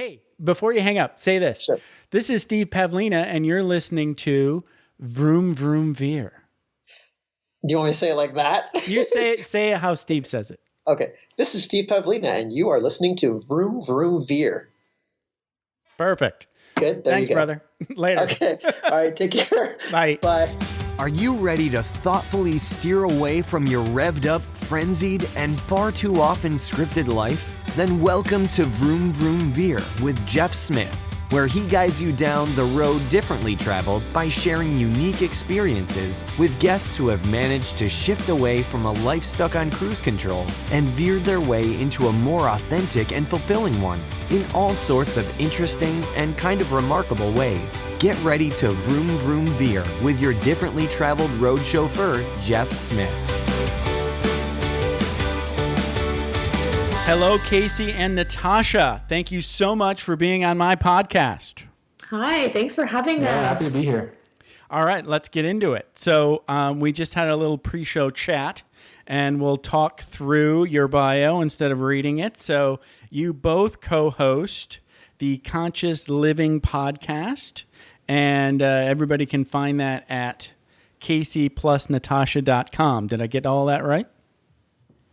Hey, before you hang up, say this. Sure. This is Steve Pavlina, and you're listening to Vroom, Vroom, Veer. Do you want me to say it like that? You say it how Steve says it. Okay. This is Steve Pavlina, and you are listening to Vroom, Vroom, Veer. Perfect. Good. There Thanks, you go. brother. Later. Okay. All right. Take care. Bye. Bye. Are you ready to thoughtfully steer away from your revved up, frenzied, and far too often scripted life? Then welcome to Vroom Vroom Veer with Jeff Smith, where he guides you down the road differently traveled by sharing unique experiences with guests who have managed to shift away from a life stuck on cruise control and veered their way into a more authentic and fulfilling one in all sorts of interesting and kind of remarkable ways. Get ready to Vroom Vroom Veer with your differently traveled road chauffeur, Jeff Smith. Hello, Casey and Natasha. Thank you so much for being on my podcast. Hi, thanks for having us. Happy to be here. All right, let's get into it. So we just had a little pre-show chat, and we'll talk through your bio instead of reading it. So you both co-host the Conscious Living podcast, and everybody can find that at caseyplusnatasha.com. Did I get all that right?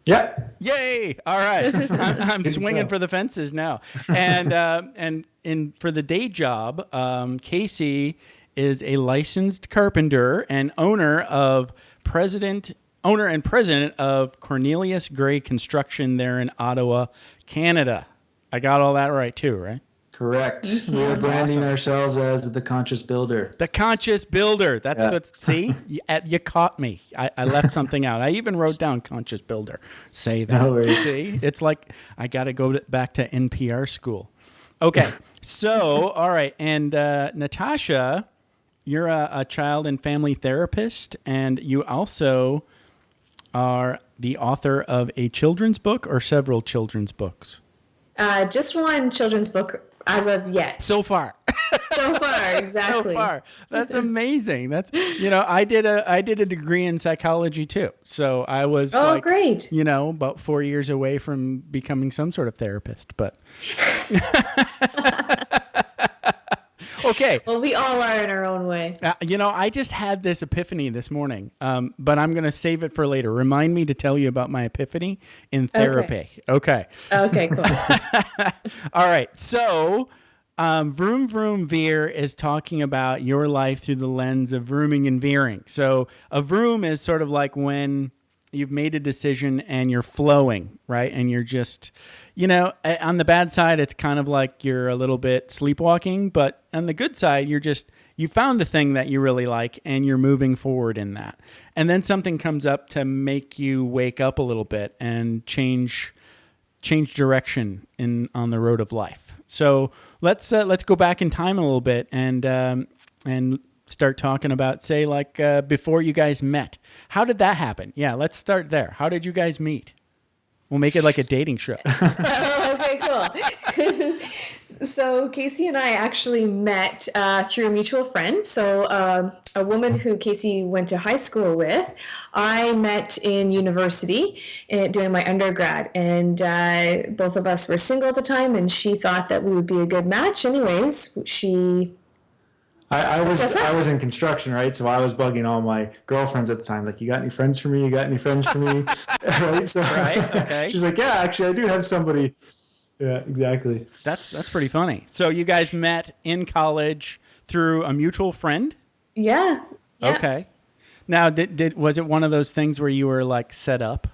Yep. Yay! All right, I'm swinging for the fences now. And for the day job, Casey is a licensed carpenter and owner and president of Cornelius Gray Construction there in Ottawa, Canada. I got all that right too, right? Correct. We're branding ourselves as the Conscious Builder. The Conscious Builder. See, you caught me. I left something out. I even wrote down Conscious Builder. Say that. No worries. See, it's like I got to go back to NPR school. Okay, so all right, and Natasha, you're a child and family therapist, and you also are the author of a children's book or several children's books. Just one children's book as of yet. So far. So far, exactly. So far. That's amazing. That's, I did a degree in psychology too. So I was great. About 4 years away from becoming some sort of therapist, but okay. Well, we all are in our own way. I just had this epiphany this morning, but I'm going to save it for later. Remind me to tell you about my epiphany in therapy. Okay. Okay, cool. All right. So Vroom Vroom Veer is talking about your life through the lens of vrooming and veering. So a vroom is sort of like when you've made a decision and you're flowing, right? And you're just, on the bad side, it's kind of like you're a little bit sleepwalking, but on the good side, you found the thing that you really like and you're moving forward in that. And then something comes up to make you wake up a little bit and change direction on the road of life. So let's go back in time a little bit and start talking about, say, like before you guys met. How did that happen? Yeah, let's start there. How did you guys meet? We'll make it like a dating show. Okay, cool. So Casey and I actually met through a mutual friend. So a woman who Casey went to high school with, I met in university doing my undergrad. And both of us were single at the time, and she thought that we would be a good match. Anyways, I was in construction, right? So I was bugging all my girlfriends at the time, like, you got any friends for me? You got any friends for me? Right? So right. Okay. She's like, yeah, actually, I do have somebody. Yeah, exactly. That's pretty funny. So you guys met in college through a mutual friend? Yeah. Okay. Now, was it one of those things where you were like set up?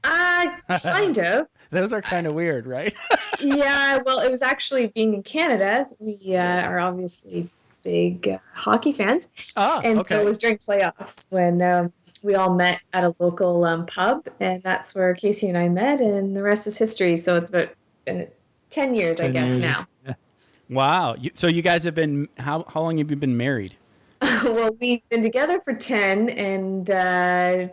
Kind of. Those are kind of weird, right? Yeah, well, it was actually being in Canada. We are obviously big hockey fans. And so it was during playoffs when we all met at a local pub, and that's where Casey and I met, and the rest is history. So it's about 10 years, I guess, now. Yeah. Wow. So you guys have been, how long have you been married? Well, we've been together for 10 and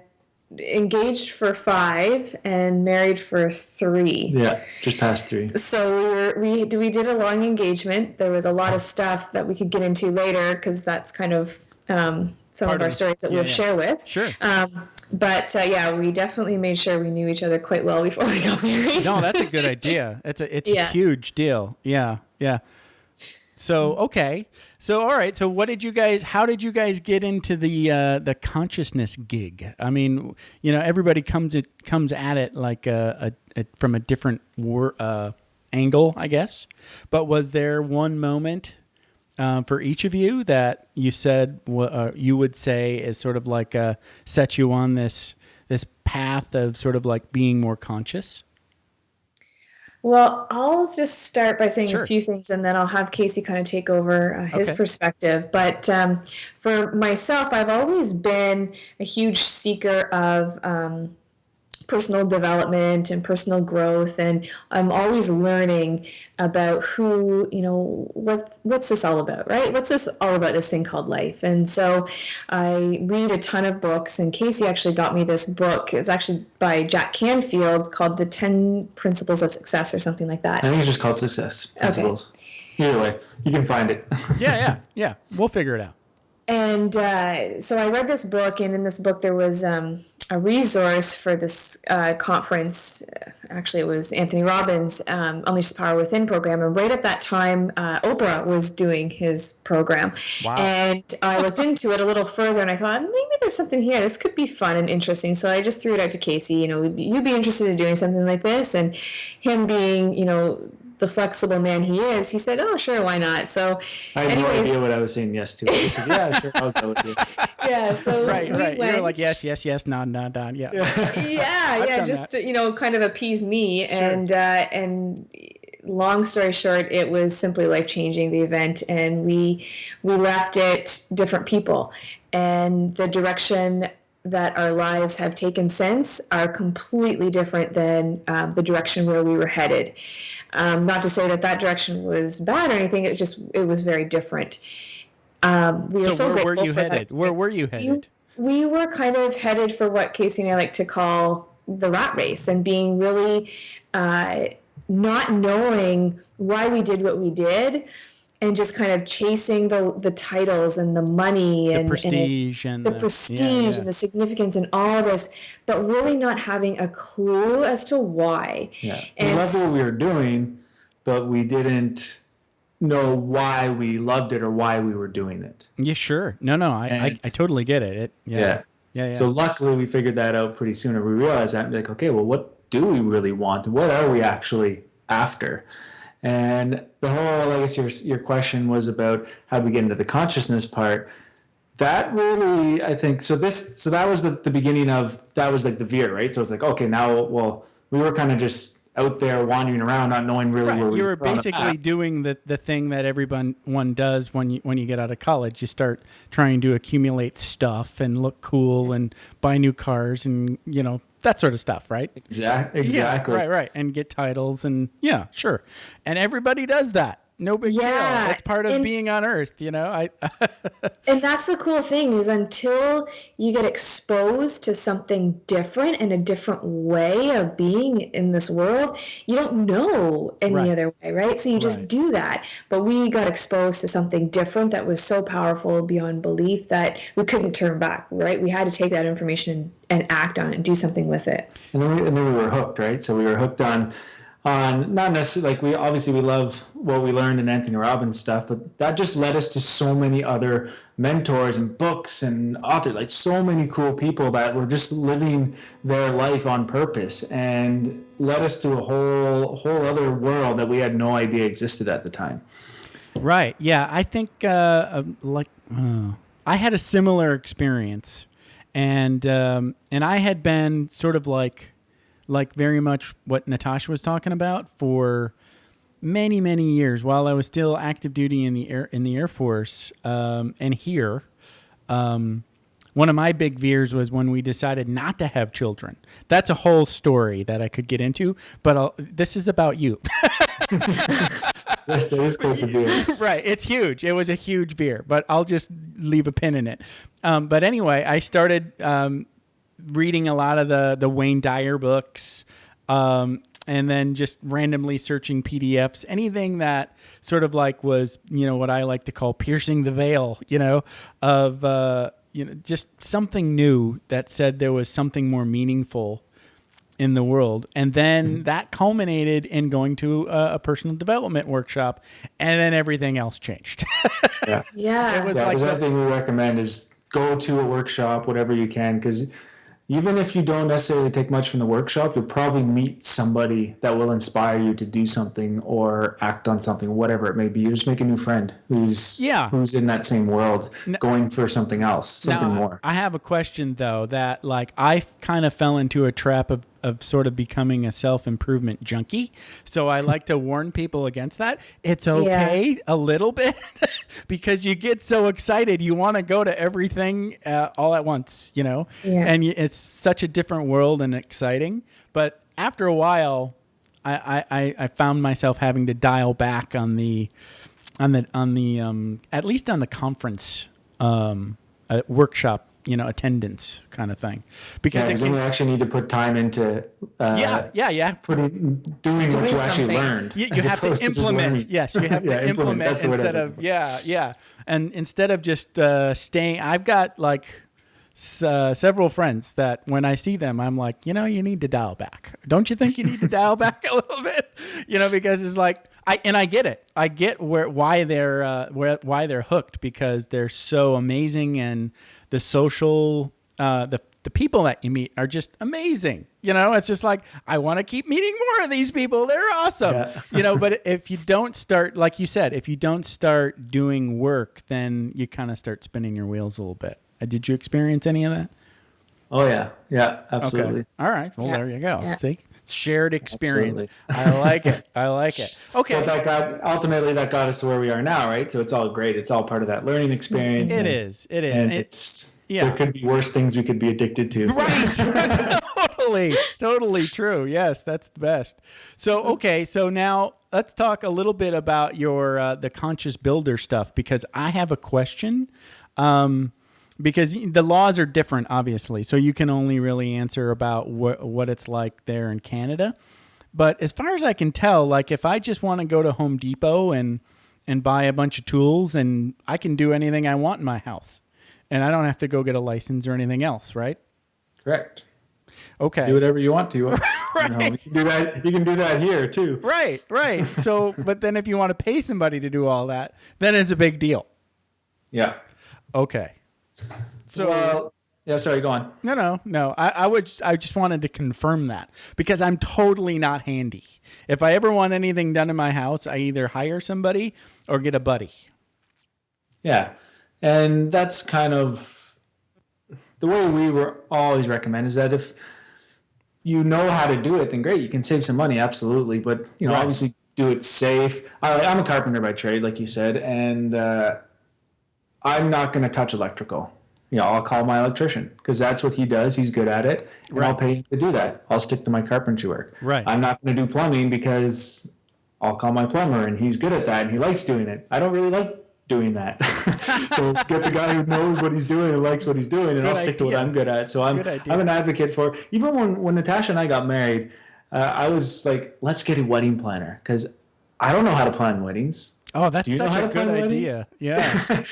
engaged for 5 and married for 3. Yeah, just past 3. So we did a long engagement. There was a lot of stuff that we could get into later because that's kind of some Part of our of the- stories that yeah, we'll yeah. share with. Sure. But yeah, we definitely made sure we knew each other quite well before we got married. No, that's a good idea. It's a Yeah. huge deal. Yeah, yeah. So okay, so all right. So how did you guys get into the consciousness gig? I mean, everybody comes at it like from a different angle, I guess. But was there one moment for each of you that you said you would say is sort of like set you on this path of sort of like being more conscious? Well, I'll just start by saying Sure. a few things, and then I'll have Casey kind of take over his Okay. perspective. But for myself, I've always been a huge seeker of personal development and personal growth, and I'm always learning about what's this all about, right? What's this all about, this thing called life? And so I read a ton of books, and Casey actually got me this book. It's actually by Jack Canfield called The 10 Principles of Success or something like that. I think it's just called Success Principles. Either way, you can find it. Yeah. We'll figure it out. And so I read this book, and in this book there was a resource for this conference. Actually, it was Anthony Robbins' Unleash the Power Within program. And right at that time, Oprah was doing his program. Wow. And I looked into it a little further, and I thought, maybe there's something here. This could be fun and interesting. So I just threw it out to Casey. You'd be interested in doing something like this? And him being, the flexible man he is, he said, "Oh, sure, why not?" So, I had no idea what I was saying yes to. I said, yeah, sure, I'll go with you. Yeah, so Right. we You're went. like yes, nod. Yeah. Yeah, done just kind of appease me, Sure. and long story short, it was simply life changing, the event, and we left it different people, and the direction that our lives have taken since are completely different than the direction where we were headed. Not to say that direction was bad or anything. It was very different. We were so where were grateful you for that headed? Where were you headed? We were kind of headed for what Casey and I like to call the rat race, and being really not knowing why we did what we did, and just kind of chasing the titles and the money and prestige and the prestige and the significance and all this, but really not having a clue as to why. Yeah. And We loved what we were doing, but we didn't know why we loved it or why we were doing it. Yeah, sure. No, I totally get it. Yeah. So luckily we figured that out pretty soon, and we realized that, like, okay, well, what do we really want? What are we actually after? And the whole, I guess your question was about how do we get into the consciousness part. That really, I think, so that was the beginning of, that was like the Veer, right? So it's like, okay, now, well, we were kind of just out there wandering around, not knowing really where we You were were basically doing the thing that everyone does when you get out of college. You start trying to accumulate stuff and look cool and buy new cars and, that sort of stuff, right? Exactly. Yeah, right. And get titles and sure. And everybody does that. No big deal. It's part of being on Earth, And that's the cool thing, is until you get exposed to something different and a different way of being in this world, you don't know any other way, right? So you just do that. But we got exposed to something different that was so powerful beyond belief that we couldn't turn back, right? We had to take that information and act on it and do something with it. And then we were hooked, right? So we were hooked on not necessarily, like, we love what we learned in Anthony Robbins stuff, but that just led us to so many other mentors and books and authors, like so many cool people that were just living their life on purpose, and led us to a whole other world that we had no idea existed at the time. Right. Yeah. I think I had a similar experience, and I had been sort of like very much what Natasha was talking about for many, many years while I was still active duty in the Air Force. And here, one of my big veers was when we decided not to have children. That's a whole story that I could get into, but this is about you. Yes, that is cool to do. Right. It's huge. It was a huge veer, but I'll just leave a pin in it. But anyway, I started reading a lot of the Wayne Dyer books, and then just randomly searching PDFs, anything that sort of like was, what I like to call piercing the veil, of just something new that said there was something more meaningful in the world. And then that culminated in going to a personal development workshop, and then everything else changed. Yeah. Yeah. It was Yeah, like there's another thing we recommend is go to a workshop, whatever you can, because even if you don't necessarily take much from the workshop, you'll probably meet somebody that will inspire you to do something or act on something, whatever it may be. You just make a new friend who's in that same world, going for something else, something more. I have a question though, that like I kind of fell into a trap of sort of becoming a self-improvement junkie. So I like to warn people against that. It's okay a little bit because you get so excited. You want to go to everything all at once, and it's such a different world and exciting. But after a while, I found myself having to dial back on the at least on the conference workshop attendance kind of thing, because then you actually need to put time into doing what you actually learned. You have to implement. Yes, you have to implement instead of and instead of just staying. I've got like several friends that when I see them, I'm like, you need to dial back. Don't you think you need to dial back a little bit? Because it's like I get it. I get why they're hooked, because they're so amazing, and the social the people that you meet are just amazing. It's just like, I want to keep meeting more of these people. They're awesome. Yeah. But if you don't start, like you said, if you don't start doing work, then you kind of start spinning your wheels a little bit. Did you experience any of that? Oh yeah. Yeah, absolutely. Okay. All right. Well, there you go. Yeah. See, it's shared experience. Absolutely. I like it. Okay. But ultimately that got us to where we are now, right? So it's all great. It's all part of that learning experience. It is. And there could be worse things we could be addicted to. Right. Totally true. Yes, that's the best. So, okay. So now let's talk a little bit about your, the conscious builder stuff, because I have a question. Because the laws are different, obviously. So you can only really answer about what it's like there in Canada. But as far as I can tell, like if I just want to go to Home Depot and buy a bunch of tools, and I can do anything I want in my house, and I don't have to go get a license or anything else, right? Correct. Okay. Do whatever you want to. Right. You can do that. You can do that here too. Right. So, but then if you want to pay somebody to do all that, then it's a big deal. Yeah. Okay. So, sorry, go on. No. I just wanted to confirm that, because I'm totally not handy. If I ever want anything done in my house, I either hire somebody or get a buddy. Yeah. And that's kind of the way we were always recommend, is that if you know how to do it, then great, you can save some money. Absolutely. But, obviously do it safe. I'm a carpenter by trade, like you said, and, I'm not going to touch electrical. I'll call my electrician, because that's what he does. He's good at it, and I'll pay him to do that. I'll stick to my carpentry work. Right. I'm not going to do plumbing, because I'll call my plumber, and he's good at that, and he likes doing it. I don't really like doing that. So get the guy who knows what he's doing and likes what he's doing, and I'll stick to what I'm good at. So I'm an advocate for, even when Natasha and I got married, I was like, let's get a wedding planner, because I don't know how to plan weddings. Oh, that's such a good idea. Yeah.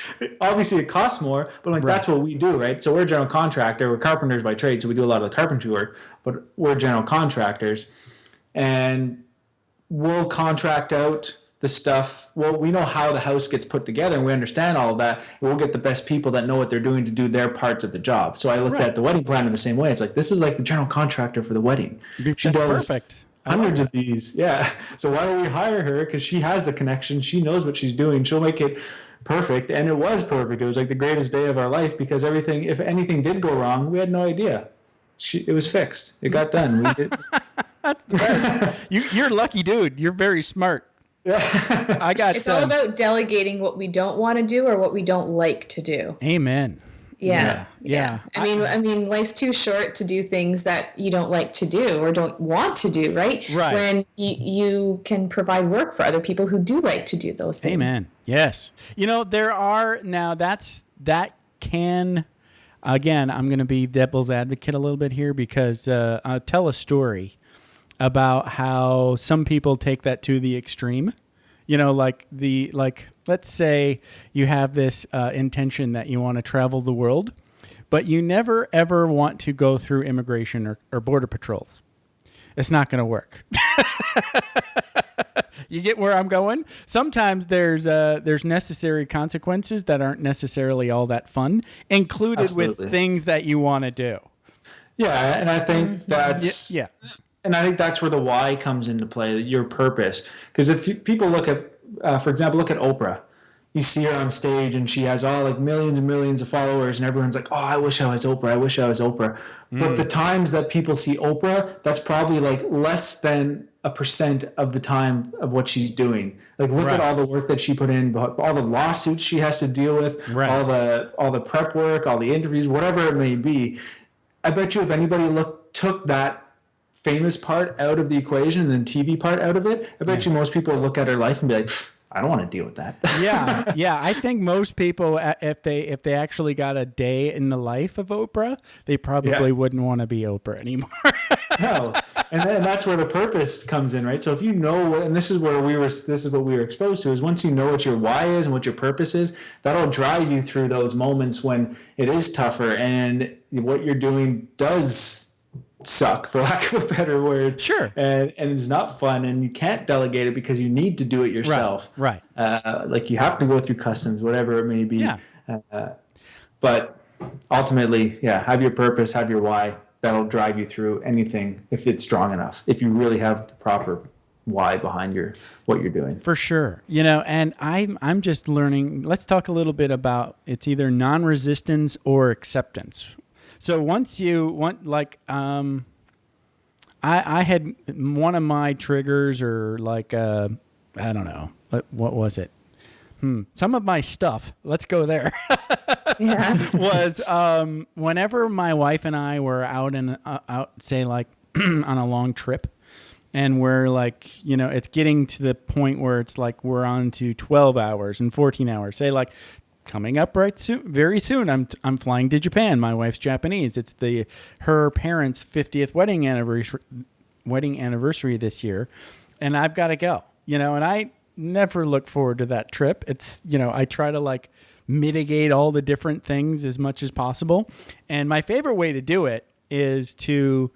Obviously, it costs more, but that's what we do, right? So we're a general contractor. We're carpenters by trade, so we do a lot of the carpentry work, but we're general contractors. And we'll contract out the stuff. Well, we know how the house gets put together, and we understand all of that. We'll get the best people that know what they're doing to do their parts of the job. So I looked at the wedding planner the same way. It's like, this is like the general contractor for the wedding. She does perfect. Hundreds of these. Yeah. So why don't we hire her? Because she has the connection. She knows what she's doing. She'll make it perfect. And it was perfect. It was like the greatest day of our life, because everything, if anything did go wrong, we had no idea. It was fixed. It got done. We did. That's the best. You're a lucky dude. You're very smart. Yeah. It's all about delegating what we don't want to do or what we don't like to do. Amen. Yeah. I mean, life's too short to do things that you don't like to do or don't want to do, right? Right. When you can provide work for other people who do like to do those things. Amen. Yes. There are now that can, again, I'm going to be devil's advocate a little bit here, because I'll tell a story about how some people take that to the extreme. Let's say you have this intention that you want to travel the world, but you never ever want to go through immigration or border patrols. It's not going to work. You get where I'm going? Sometimes there's necessary consequences that aren't necessarily all that fun, included Absolutely. with things that you want to do. Yeah, and I think that's Yeah. and I think that's where the why comes into play, your purpose. Because if people look at, for example, look at Oprah. You see her on stage and she has all like millions and millions of followers, and everyone's like, "Oh, I wish I was Oprah. I wish I was Oprah." But the times that people see Oprah, that's probably like less than a percent of the time of what she's doing. Like, look at all the work that she put in, all the lawsuits she has to deal with, all the prep work, all the interviews, whatever it may be. I bet you if anybody took that famous part out of the equation and then TV part out of it, I bet you most people look at her life and be like, I don't want to deal with that. Yeah. I think most people, if they actually got a day in the life of Oprah, they probably wouldn't want to be Oprah anymore. No, and that's where the purpose comes in, right? So if you know, and this is what we were exposed to, is once you know what your why is and what your purpose is, that'll drive you through those moments when it is tougher and what you're doing does suck, for lack of a better word. Sure. And it's not fun, and you can't delegate it because you need to do it yourself. Right. Like you have to go through customs, whatever it may be. Yeah. But ultimately, have your purpose, have your why. That'll drive you through anything if it's strong enough. If you really have the proper why behind what you're doing. For sure. And I'm just learning. Let's talk a little bit about, it's either non-resistance or acceptance. So once you want, like, I had one of my triggers, or like, I don't know, what was it? Some of my stuff, let's go there, was whenever my wife and I were out, say like on a long trip, and we're like, it's getting to the point where it's like we're on to 12 hours and 14 hours, say like, coming up very soon. I'm flying to Japan. My wife's Japanese. It's her parents' 50th wedding anniversary this year, and I've got to go. And I never look forward to that trip. It's I try to like mitigate all the different things as much as possible, and my favorite way to do it is to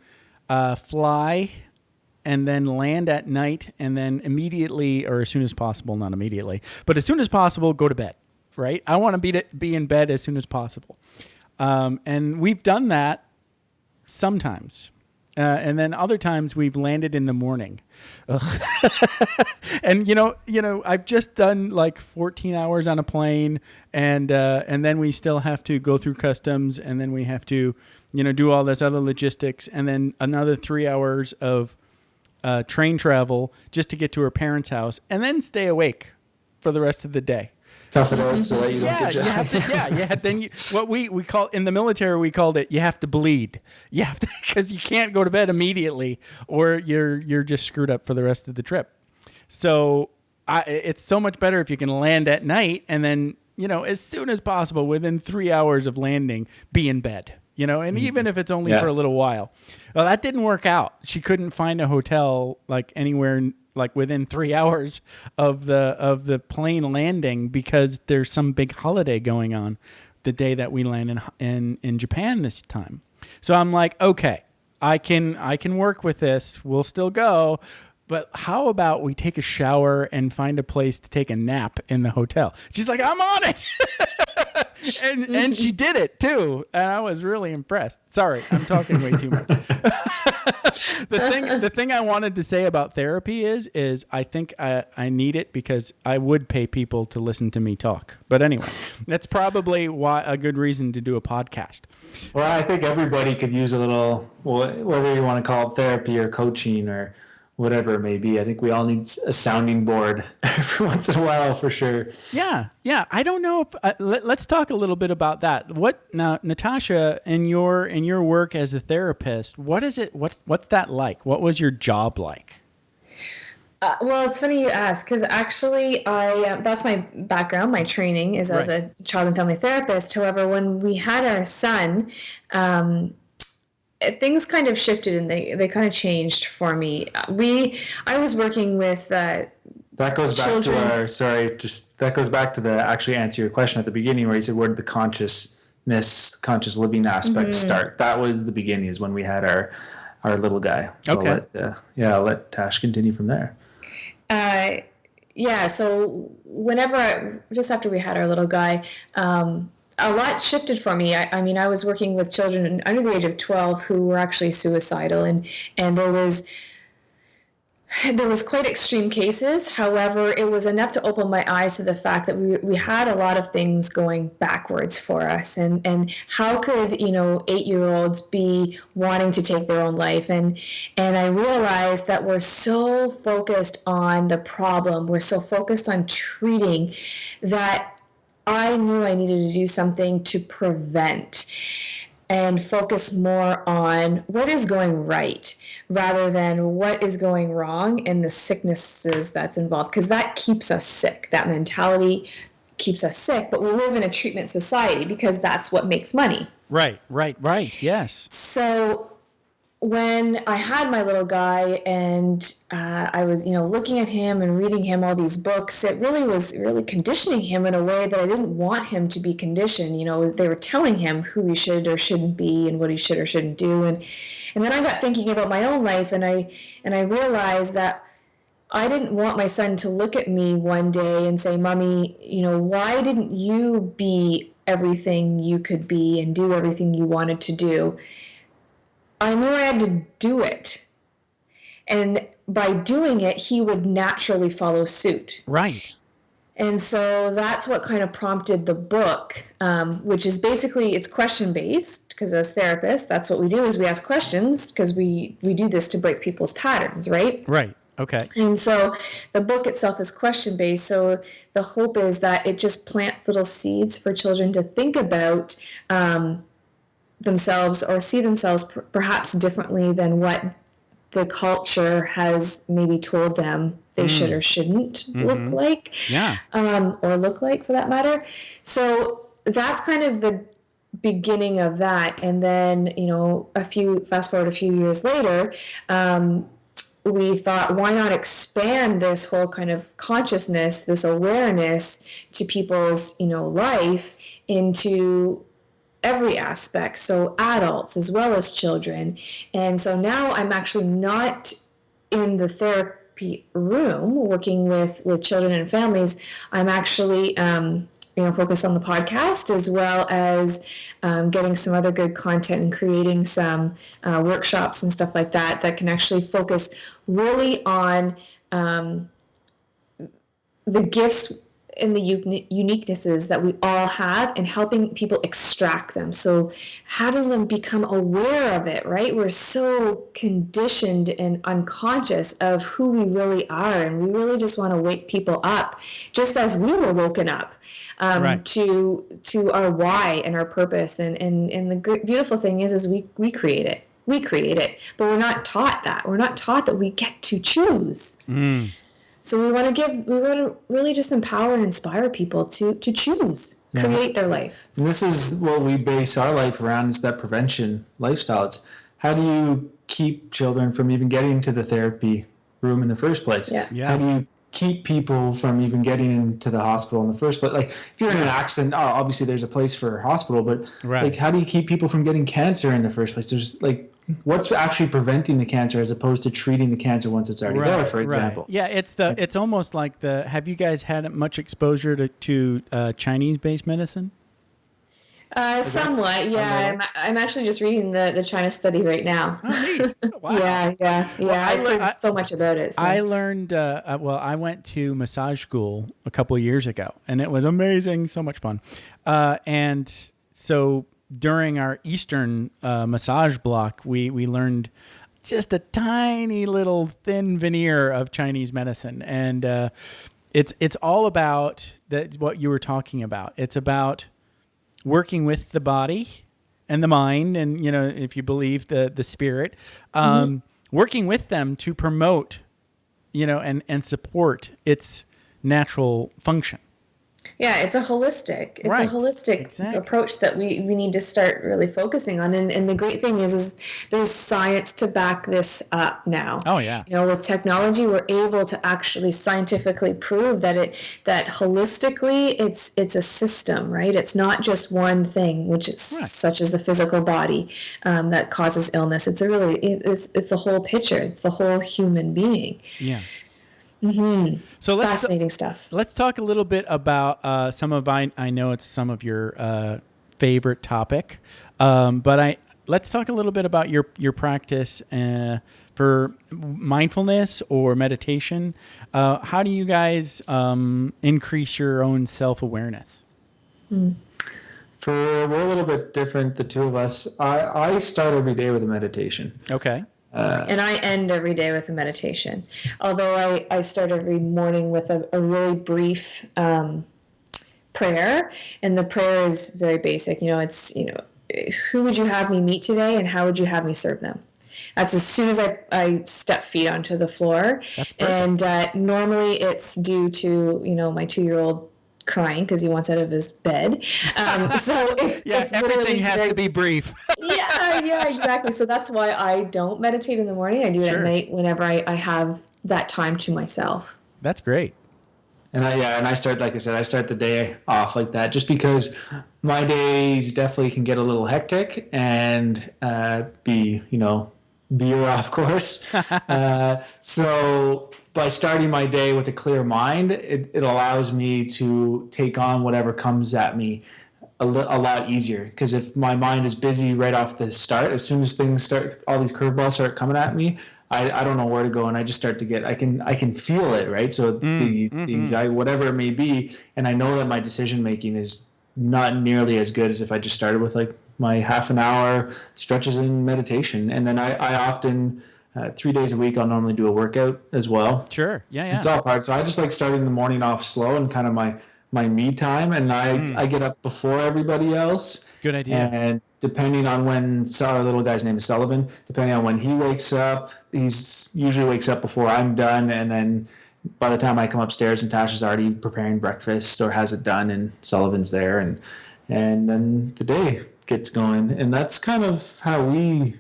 fly and then land at night, and then immediately, or as soon as possible, not immediately, but as soon as possible, go to bed. Right? I want to be in bed as soon as possible. And we've done that sometimes. And then other times we've landed in the morning. And, I've just done like 14 hours on a plane, and then we still have to go through customs, and then we have to, do all this other logistics, and then another 3 hours of train travel just to get to her parents' house, and then stay awake for the rest of the day. Tough it out so that you don't get you have to, then what we call in the military, we called it, you have to bleed. You have to, because you can't go to bed immediately, or you're just screwed up for the rest of the trip. So it's so much better if you can land at night, and then as soon as possible, within 3 hours of landing, be in bed. And even if it's only for a little while. Well, that didn't work out. She couldn't find a hotel like anywhere like within 3 hours of the plane landing, because there's some big holiday going on the day that we land in Japan this time. So I'm like, okay, I can work with this. We'll still go. But how about we take a shower and find a place to take a nap in the hotel? She's like, I'm on it. and she did it too. And I was really impressed. Sorry, I'm talking way too much. The thing I wanted to say about therapy is I think I need it, because I would pay people to listen to me talk. But anyway, that's probably a good reason to do a podcast. Well, I think everybody could use a little, whether you want to call it therapy or coaching or whatever it may be. I think we all need a sounding board every once in a while, for sure. Yeah. I don't know if let's talk a little bit about that. What now, Natasha, in your work as a therapist, what is it? What's that like? What was your job like? Well, it's funny you ask, because actually that's my background. My training is as a child and family therapist. However, when we had our son, things kind of shifted, and they kind of changed for me. I was working with that goes back children. That goes back to the actually answer your question at the beginning, where you said, where did the consciousness fitness, conscious living aspect start. That was the beginning, is when we had our little guy. So Okay. I'll let Tash continue from there. Yeah, so just after we had our little guy, a lot shifted for me. I mean, I was working with children under the age of 12 who were actually suicidal, and there was quite extreme cases. However, it was enough to open my eyes to the fact that we had a lot of things going backwards for us. And how could, 8-year-olds be wanting to take their own life? And I realized that we're so focused on the problem. We're so focused on treating that I knew I needed to do something to prevent and focus more on what is going right rather than what is going wrong and the sicknesses that's involved, because that keeps us sick. That mentality keeps us sick, but we live in a treatment society because that's what makes money. Right. Yes. So when I had my little guy and I was, looking at him and reading him all these books, it really was conditioning him in a way that I didn't want him to be conditioned. They were telling him who he should or shouldn't be and what he should or shouldn't do. And then I got thinking about my own life, and I realized that I didn't want my son to look at me one day and say, "Mommy, why didn't you be everything you could be and do everything you wanted to do?" I knew I had to do it. And by doing it, he would naturally follow suit. Right. And so that's what kind of prompted the book, which is basically, it's question-based, because as therapists, that's what we do, is we ask questions, because we do this to break people's patterns, right? Right. Okay. And so the book itself is question-based. So the hope is that it just plants little seeds for children to think about themselves or see themselves perhaps differently than what the culture has maybe told them they should or shouldn't look like, or look like, for that matter. So that's kind of the beginning of that. And then, fast forward a few years later, we thought, why not expand this whole kind of consciousness, this awareness to people's, life into every aspect, so adults as well as children. And so now I'm actually not in the therapy room working with children and families. I'm actually focused on the podcast, as well as getting some other good content and creating some workshops and stuff like that can actually focus really on the gifts and the uniquenesses that we all have, and helping people extract them. So having them become aware of it, right? We're so conditioned and unconscious of who we really are, and we really just want to wake people up, just as we were woken up to our why and our purpose. And the beautiful thing is we create it. We create it, but we're not taught that. We're not taught that we get to choose. So we want to really just empower and inspire people to choose, create their life. And this is what we base our life around, is that prevention lifestyle. It's how do you keep children from even getting to the therapy room in the first place? Yeah. How do you keep people from even getting into the hospital in the first place? Like, if you're in an accident, obviously there's a place for a hospital, but like, how do you keep people from getting cancer in the first place? There's what's actually preventing the cancer as opposed to treating the cancer once it's already there, for example. Yeah, it's almost like have you guys had much exposure to Chinese-based medicine? Somewhat, yeah. I'm actually just reading the China study right now. Oh, neat. Wow. Yeah. I've heard so much about it. So. I learned, I went to massage school a couple of years ago, and it was amazing, so much fun. And so during our Eastern massage block, we learned just a tiny little thin veneer of Chinese medicine. And it's all about what you were talking about. It's about working with the body and the mind, and if you believe the spirit, working with them to promote, and support its natural function. Yeah, it's a holistic Exactly. approach that we need to start really focusing on. And the great thing is there's science to back this up now. Oh, yeah. With technology, we're able to actually scientifically prove that holistically it's a system, right? It's not just one thing, which is such as the physical body that causes illness. It's it's the whole picture. It's the whole human being. Yeah. So Fascinating stuff. Let's talk a little bit about I know it's some of your favorite topic, but let's talk a little bit about your practice for mindfulness or meditation. How do you guys increase your own self-awareness? We're a little bit different, the two of us. I start every day with a meditation. Okay. And I end every day with a meditation. Although I start every morning with a really brief prayer. And the prayer is very basic. It's, who would you have me meet today and how would you have me serve them? That's as soon as I step feet onto the floor. And normally it's due to, my 2-year-old crying because he wants out of his bed. So it's everything has to be brief. yeah, exactly. So that's why I don't meditate in the morning. I do it at night whenever I have that time to myself. That's great. And I start, like I said, I start the day off like that just because my days definitely can get a little hectic and be, veer off course. So by starting my day with a clear mind, it allows me to take on whatever comes at me a lot easier. Because if my mind is busy right off the start, as soon as things start, all these curveballs start coming at me, I don't know where to go, and I just start to get, I can feel it, right? So the anxiety, whatever it may be, and I know that my decision making is not nearly as good as if I just started with like my half an hour stretches in meditation. And then I often 3 days a week I'll normally do a workout as well. Sure. Yeah. It's all part. So I just like starting the morning off slow and kind of my me time, and I get up before everybody else. Good idea. And depending on when our little guy's name is Sullivan, depending on when he wakes up, he's usually wakes up before I'm done, and then by the time I come upstairs, Natasha's already preparing breakfast or has it done, and Sullivan's there, and then the day gets going. And that's kind of how we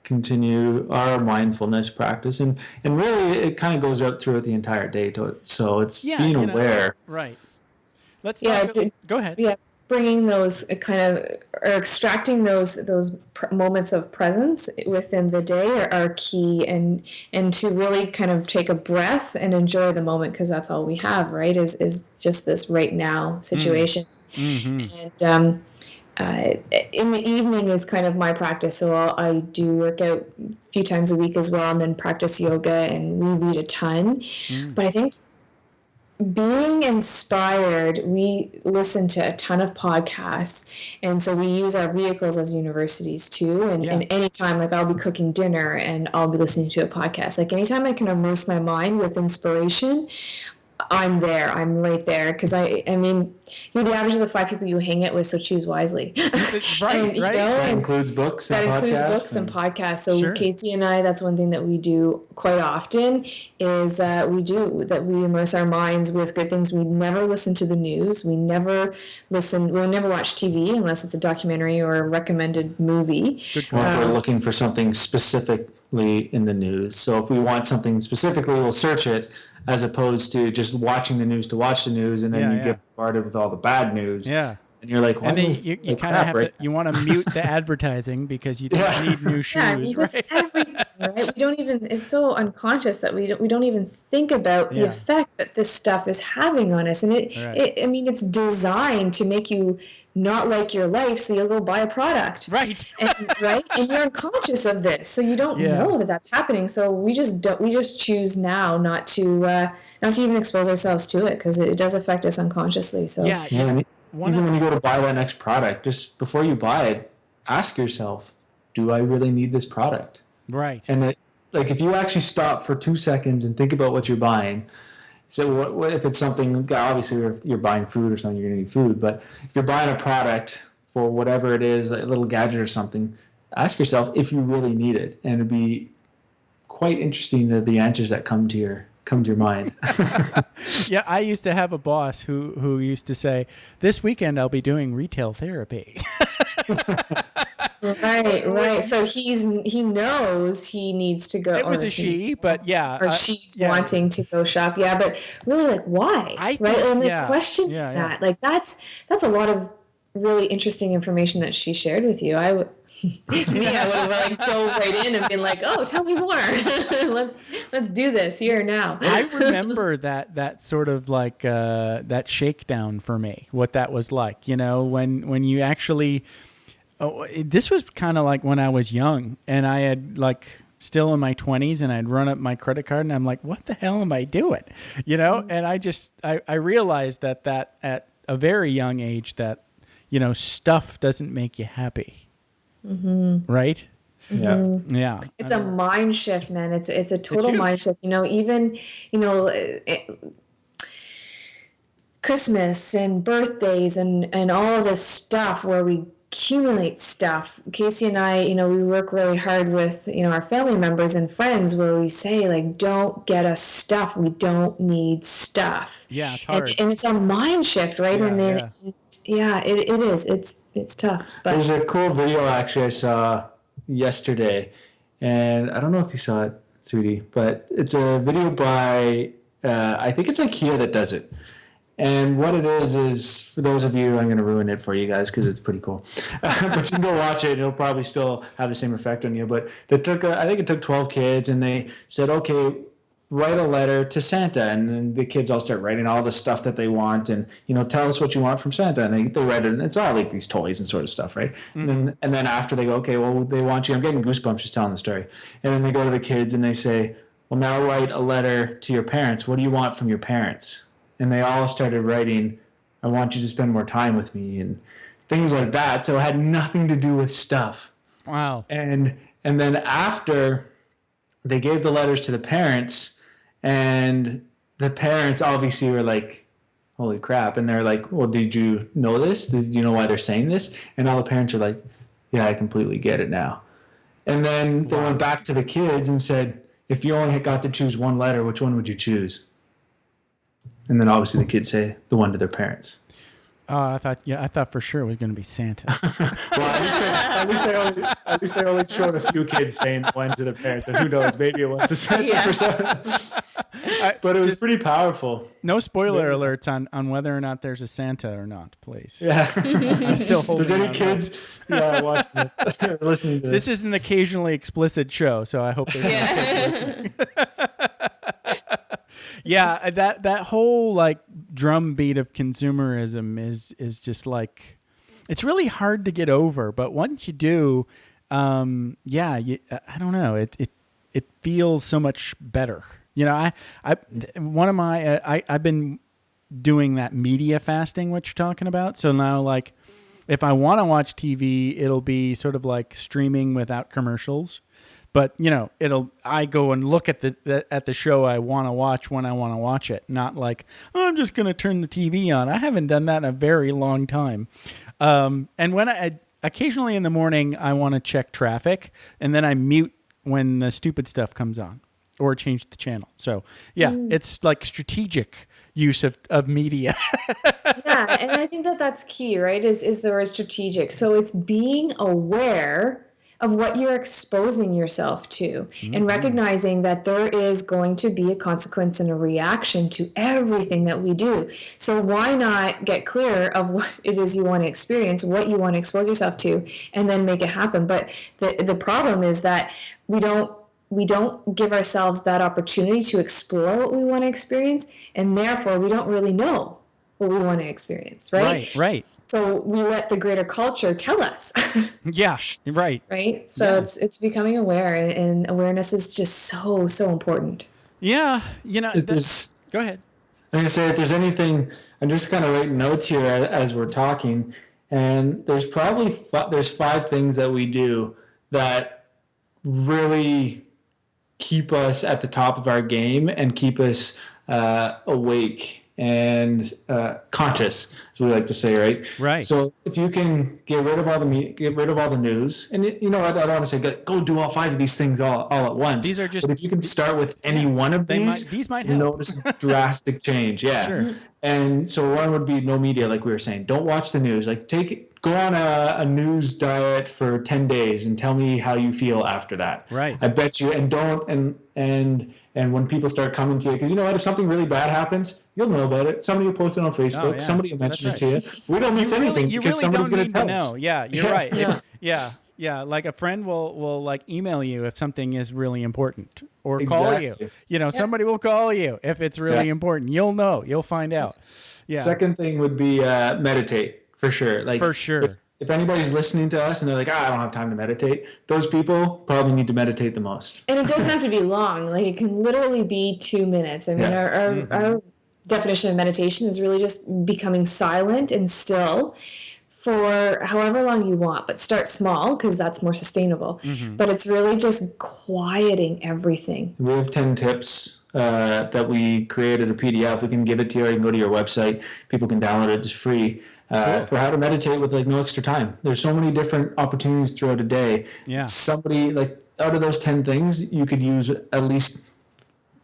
continue our mindfulness practice, and really it kind of goes out throughout the entire day so it's being aware. Right. Let's talk. Go ahead. Yeah, bringing those or extracting those moments of presence within the day are key, and to really kind of take a breath and enjoy the moment, because that's all we have, right? Is just this right now situation. And in the evening is kind of my practice. So I do work out a few times a week as well, and then practice yoga, and we read a ton. But I think being inspired, we listen to a ton of podcasts, and so we use our vehicles as universities too. And anytime, like I'll be cooking dinner and I'll be listening to a podcast. Like anytime I can immerse my mind with inspiration, I'm there. I'm right there, because I mean, you're the average of the 5 people you hang out with, so choose wisely. Right. That includes books. That includes books and podcasts. So Casey and I, that's one thing that we do quite often is we immerse our minds with good things. We never listen to the news. We never watch TV unless it's a documentary or a recommended movie. Or if we're looking for something specifically in the news. So if we want something specifically, we'll search it, as opposed to just watching the news to watch the news, and then you get bombarded with all the bad news. Yeah. And you're like, and then you kind of have you want to mute the advertising because you don't need new shoes. Yeah, just everything, right? We don't even, it's so unconscious that we don't even think about the effect that this stuff is having on us. And I mean, it's designed to make you not like your life, so you'll go buy a product. Right. And you're unconscious of this, so you don't know that that's happening. So we just choose now not to even expose ourselves to it, because it does affect us unconsciously. So even when you go to buy that next product, just before you buy it, ask yourself, do I really need this product? Right. And if you actually stop for 2 seconds and think about what you're buying. So what if it's something, obviously if you're buying food or something, you're going to need food, but if you're buying a product for whatever it is, a little gadget or something, ask yourself if you really need it. And it'd be quite interesting, the answers that come to comes to your mind. Yeah, I used to have a boss who used to say, "This weekend I'll be doing retail therapy." Right. So he knows he needs to go. It was or a he's she, but yeah, or she's yeah. wanting to go shop. Yeah, but really, like, why? I Right? think- And like yeah, questioning yeah. that, like that's a lot of really interesting information that she shared with you. I would, me, I would have like dove right in and been like, oh, tell me more. let's do this here now. I remember that sort of like that shakedown for me. What that was like, when you actually. Oh, this was kind of like when I was young and I had like still in my 20s and I'd run up my credit card and I'm like, what the hell am I doing? And I realized that at a very young age that, stuff doesn't make you happy. Mm-hmm. Right? Yeah. Yeah. It's a mind shift, man. It's a total mind shift. Even, Christmas and birthdays and all this stuff where we accumulate stuff. Casey and I, we work really hard with, our family members and friends where we say, like, don't get us stuff. We don't need stuff. Yeah, it's hard. And it's a mind shift, right? Yeah, and then, it is. It's tough. But There's a cool video actually I saw yesterday, and I don't know if you saw it, sweetie, but it's a video by, I think it's IKEA that does it. And what it is for those of you, I'm going to ruin it for you guys because it's pretty cool. But you can go watch it. It'll probably still have the same effect on you. But I think it took 12 kids, and they said, okay, write a letter to Santa. And then the kids all start writing all the stuff that they want and, tell us what you want from Santa. And they write it, and it's all like these toys and sort of stuff, right? Mm-hmm. And then after they go, okay, well, they want you. I'm getting goosebumps just telling the story. And then they go to the kids, and they say, well, now write a letter to your parents. What do you want from your parents? And they all started writing, I want you to spend more time with me and things like that. So it had nothing to do with stuff. Wow. And then after they gave the letters to the parents, and the parents obviously were like, holy crap. And they're like, well, did you know this? Did you know why they're saying this? And all the parents are like, yeah, I completely get it now. And then they went back to the kids and said, if you only got to choose one letter, which one would you choose? And then obviously the kids say the one to their parents. I thought for sure it was going to be Santa. Well, at least they only showed a few kids saying the one to their parents, and who knows, maybe it was the Santa for some. But it was pretty powerful. No spoiler alerts on whether or not there's a Santa or not, please. Yeah. I'm still holding. If there's any on kids watching it or listening to this is an occasionally explicit show, so I hope there's no kids listening. Yeah, that whole like drumbeat of consumerism is just like, it's really hard to get over. But once you do, I don't know, it feels so much better. I've been doing that media fasting, what you're talking about. So now, like, if I want to watch TV, it'll be sort of like streaming without commercials. But I go and look at the show I want to watch when I want to watch it, not like, oh, I'm just going to turn the TV on. I haven't done that in a very long time. And when occasionally in the morning I want to check traffic, and then I mute when the stupid stuff comes on, or change the channel. So it's like strategic use of media. Yeah, and I think that's key, right? Is the word strategic. So it's being aware of what you're exposing yourself to, and recognizing that there is going to be a consequence and a reaction to everything that we do. So why not get clear of what it is you want to experience, what you want to expose yourself to, and then make it happen. But the problem is that we don't give ourselves that opportunity to explore what we want to experience, and therefore we don't really know what we want to experience, right? Right. So we let the greater culture tell us. Yeah, right. Right? So it's becoming aware, and awareness is just so important. Yeah, go ahead. I'm going to say, if there's anything, I'm just kind of writing notes here as we're talking, and there's probably there's 5 things that we do that really keep us at the top of our game and keep us awake and conscious, as we like to say, right? Right. So if you can get rid of all the news, and I don't want to say go do all 5 of these things all at once. These are just. But if you can start with any one of these might you'll help. notice drastic change. Yeah. Sure. And so one would be no media, like we were saying. Don't watch the news. Like go on a news diet for 10 days and tell me how you feel after that. Right. I bet you. And don't and when people start coming to you, because you know what, if something really bad happens, you'll know about it. Somebody will post it on Facebook. Oh, yeah. Somebody will mention That's it to you. We don't miss anything You because really somebody's don't going need to to tell us. know. Yeah, you're right. Yeah. Yeah. Like a friend will like email you if something is really important, or call you. Exactly. Somebody will call you if it's really important. You'll know. You'll find out. Yeah. Second thing would be meditate, for sure. Like For sure. If anybody's listening to us and they're like, I don't have time to meditate, those people probably need to meditate the most. And it doesn't have to be long. Like it can literally be 2 minutes. I mean, our definition of meditation is really just becoming silent and still for however long you want, but start small because that's more sustainable. But it's really just quieting everything. We have 10 tips that we created a PDF. We can give it to you, or you can go to your website. People can download it. It's free. For how to meditate with like no extra time. There's so many different opportunities throughout a day. Yeah. Somebody, like, out of those 10 things, you could use at least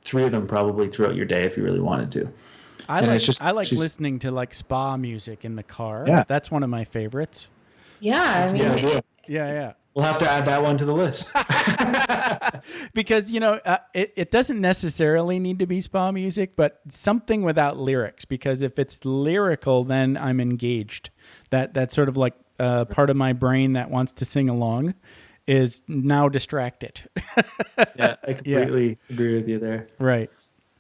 3 of them probably throughout your day if you really wanted to. I like listening to like spa music in the car. Yeah. That's one of my favorites. Yeah, I mean, Yeah. We'll have to add that one to the list. Because it doesn't necessarily need to be spa music, but something without lyrics, because if it's lyrical, then I'm engaged. That's sort of like part of my brain that wants to sing along is now distracted. Yeah, I completely agree with you there. Right.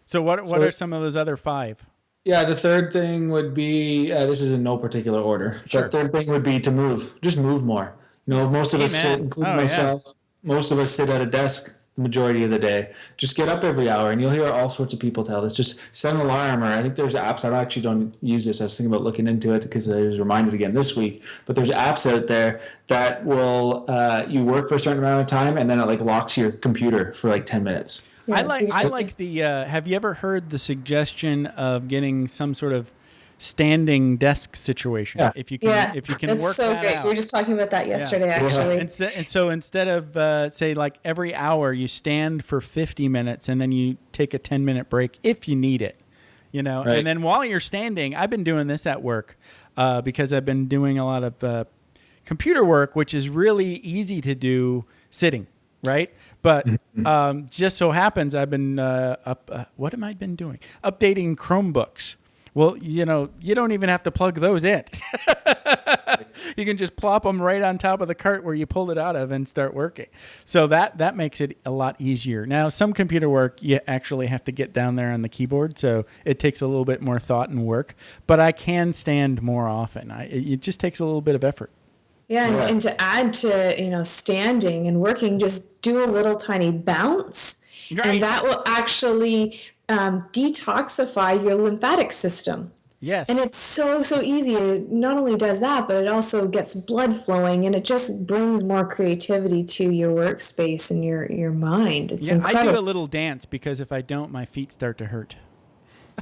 So what are some of those other 5? Yeah, the third thing would be, this is in no particular order, but third thing would be to move. Just move more. Most of us sit, including myself, most of us sit at a desk the majority of the day. Just get up every hour, and you'll hear all sorts of people tell this. Just set an alarm, or I think there's apps. I actually don't use this. I was thinking about looking into it because I was reminded again this week. But there's apps out there that will you work for a certain amount of time, and then it like locks your computer for like 10 minutes. I like the. Have you ever heard the suggestion of getting some sort of standing desk situation? Yeah. If you can work so that great. out. We were just talking about that yesterday, actually. And so instead of say like every hour you stand for 50 minutes and then you take a 10-minute break if you need it, Right. And then while you're standing, I've been doing this at work because I've been doing a lot of computer work, which is really easy to do sitting, right? But just so happens I've been what am I been doing? Updating Chromebooks. Well, you don't even have to plug those in. You can just plop them right on top of the cart where you pulled it out of and start working. So that makes it a lot easier. Now, some computer work, you actually have to get down there on the keyboard, so it takes a little bit more thought and work. But I can stand more often. It just takes a little bit of effort. Yeah, and to add to, standing and working, just do a little tiny bounce. Right. And that will actually detoxify your lymphatic system. Yes. And it's so easy. It not only does that, but it also gets blood flowing, and it just brings more creativity to your workspace and your mind. It's incredible. I do a little dance because if I don't, my feet start to hurt.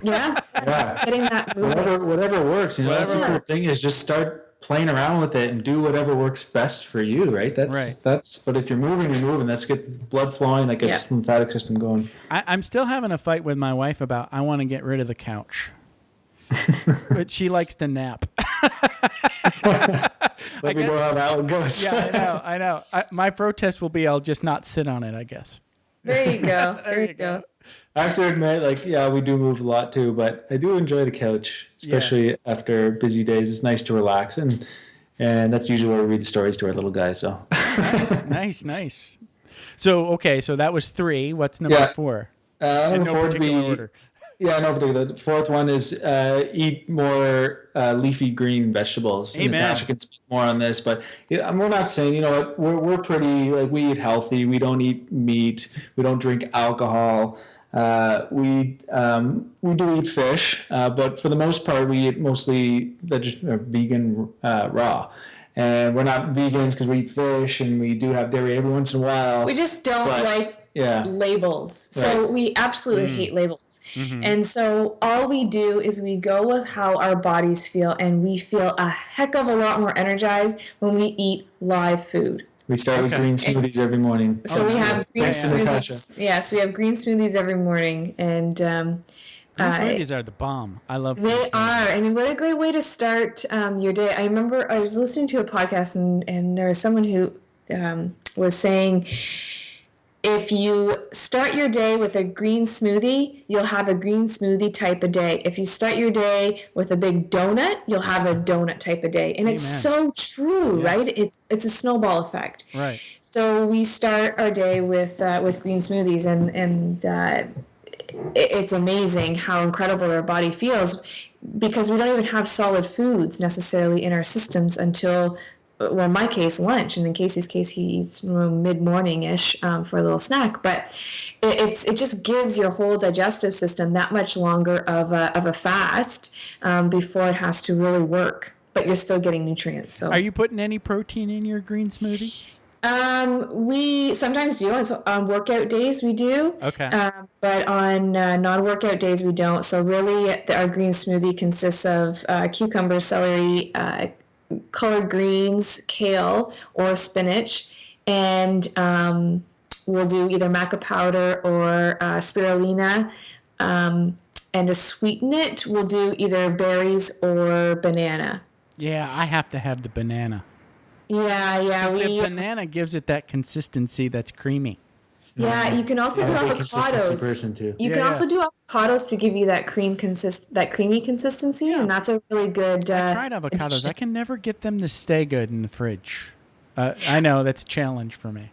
Yeah. Just getting that moving. Whatever works. That's the cool thing is just start playing around with it and do whatever works best for you, right? But if you're moving, that's gets blood flowing, that gets the lymphatic system going. I'm still having a fight with my wife about I want to get rid of the couch. But she likes to nap. Let me know how that one goes. Yeah, I know. My protest will be I'll just not sit on it, I guess. There you go. There you go. I have to admit, we do move a lot too, but I do enjoy the couch, especially after busy days. It's nice to relax, and that's usually where we read the stories to our little guy. So nice. So that was 3. What's number 4? Number 4 would be order. Yeah, no particular. The fourth one is eat more leafy green vegetables. Amen. Natasha can speak more on this, but we're not saying, we're pretty, we eat healthy. We don't eat meat. We don't drink alcohol. We do eat fish, but for the most part, we eat mostly vegan raw. And we're not vegans because we eat fish and we do have dairy every once in a while. We just don't like labels. So Right. we absolutely hate labels. And so all we do is we go with how our bodies feel, and we feel a heck of a lot more energized when we eat live food. We start with green smoothies every morning. So we have green Thanks to Natasha. smoothies. Yes, we have green smoothies every morning, and Green smoothies are the bomb. I love green they smoothies. are. And what a great way to start your day. I remember I was listening to a podcast, and there was someone who was saying, if you start your day with a green smoothie, you'll have a green smoothie type of day. If you start your day with a big donut, you'll have a donut type of day. And it's so true, right? It's a snowball effect. Right. So we start our day with green smoothies, and it's amazing how incredible our body feels, because we don't even have solid foods necessarily in our systems until, well, in my case, lunch, and in Casey's case, he eats mid-morning-ish for a little snack. But it just gives your whole digestive system that much longer of a fast before it has to really work. But you're still getting nutrients. So, are you putting any protein in your green smoothie? We sometimes do. On workout days, we do. Okay. But on non-workout days, we don't. So really, our green smoothie consists of cucumber, celery, colored greens, kale, or spinach, and we'll do either maca powder or spirulina. And to sweeten it, we'll do either berries or banana. Yeah, I have to have the banana. Yeah. The banana gives it that consistency that's creamy. Yeah, you can also do I'm a big consistency avocados. person too. You can also do avocados to give you that creamy consistency, and that's a really good. I tried avocados. addition. I can never get them to stay good in the fridge. I know that's a challenge for me.